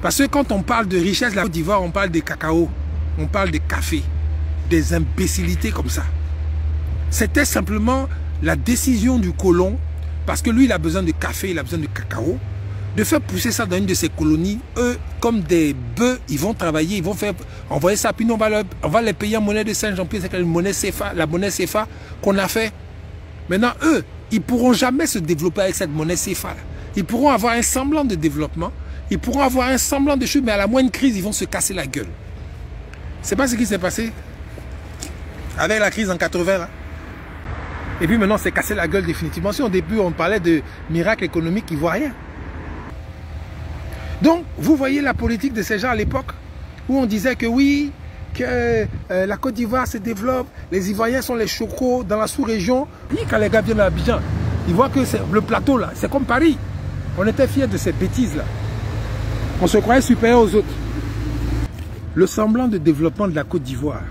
Parce que quand on parle de richesse de la Côte d'Ivoire, on parle de cacao, on parle de café, des imbécilités comme ça. C'était simplement la décision du colon, parce que lui, il a besoin de café, il a besoin de cacao, de faire pousser ça dans une de ses colonies. Eux, comme des bœufs, ils vont travailler, ils vont faire envoyer ça, puis nous, on va les payer en monnaie de Saint-Jean-Pierre, c'est la monnaie CFA qu'on a fait. Maintenant, eux, ils ne pourront jamais se développer avec cette monnaie CFA là. Ils pourront avoir un semblant de développement, ils pourront avoir un semblant de chute, mais à la moindre crise, ils vont se casser la gueule. C'est pas ce qui s'est passé avec la crise en 80 là. Et puis maintenant, c'est cassé la gueule définitivement. Si au début, on parlait de miracle économique ivoirien. Donc, vous voyez la politique de ces gens à l'époque, où on disait que oui, que la Côte d'Ivoire se développe, les Ivoiriens sont les chocos dans la sous-région. Puis quand les gars viennent à Abidjan, ils voient que le plateau là, c'est comme Paris. On était fiers de ces bêtises là. On se croyait supérieur aux autres. Le semblant de développement de la Côte d'Ivoire,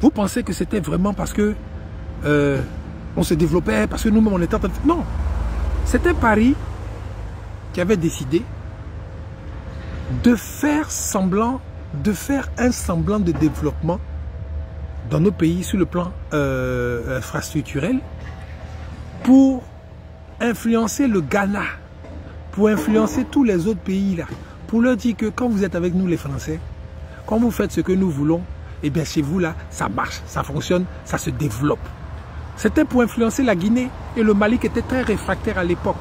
vous pensez que c'était vraiment parce que on se développait, parce que nous-mêmes on était en train de... Non, c'était Paris qui avait décidé de faire un semblant de développement dans nos pays sur le plan infrastructurel pour influencer le Ghana, pour influencer tous les autres pays là, pour leur dire que quand vous êtes avec nous les Français, quand vous faites ce que nous voulons, et bien chez vous là, ça marche, ça fonctionne, ça se développe. C'était pour influencer la Guinée et le Mali qui était très réfractaire à l'époque.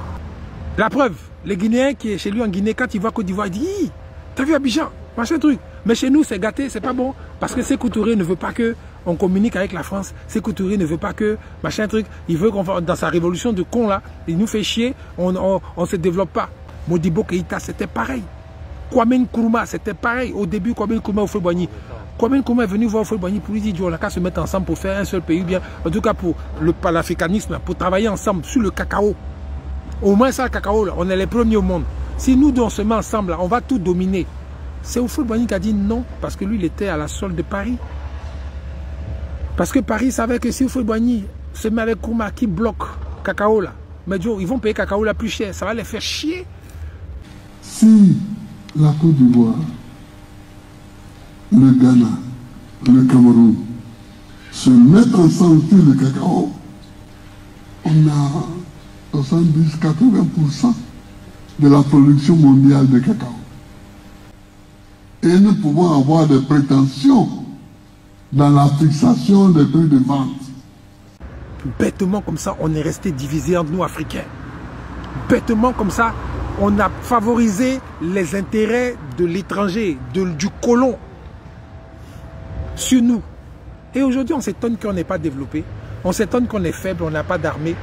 La preuve, les Guinéens qui est chez lui en Guinée, quand ils voient Côte d'Ivoire, ils disent « T'as vu Abidjan, machin truc ». Mais chez nous, c'est gâté, c'est pas bon. Parce que Sékou Touré ne veut pas qu'on communique avec la France. Sékou Touré ne veut pas que machin truc. Il veut qu'on dans sa révolution de con là, il nous fait chier, on ne se développe pas. Modibo Keïta, c'était pareil. Kwame Nkrumah, c'était pareil. Au début, Kwame Nkrumah au Houphouët-Boigny. Kwame Nkrumah est venu voir Houphouët-Boigny pour lui dire on a qu'à se mettre ensemble pour faire un seul pays, ou bien en tout cas pour le panafricanisme, pour travailler ensemble sur le cacao. Au moins ça, le cacao, là, on est les premiers au monde. Si nous deux on se met ensemble, là, on va tout dominer. C'est Houphouët-Boigny qui a dit non, parce que lui, il était à la solde de Paris. Parce que Paris savait que si Houphouët-Boigny se met avec Nkrumah qui bloque cacao, là, mais ils vont payer cacao là plus cher, ça va les faire chier. Si la Côte d'Ivoire, le Ghana, le Cameroun se mettent ensemble sur le cacao, on a 70-80% de la production mondiale de cacao. Et nous pouvons avoir des prétentions dans la fixation des prix de vente. Bêtement comme ça, on est resté divisé entre nous Africains. Bêtement comme ça, on a favorisé les intérêts de l'étranger, du colon, sur nous. Et aujourd'hui, on s'étonne qu'on n'est pas développé. On s'étonne qu'on est faible, on n'a pas d'armée.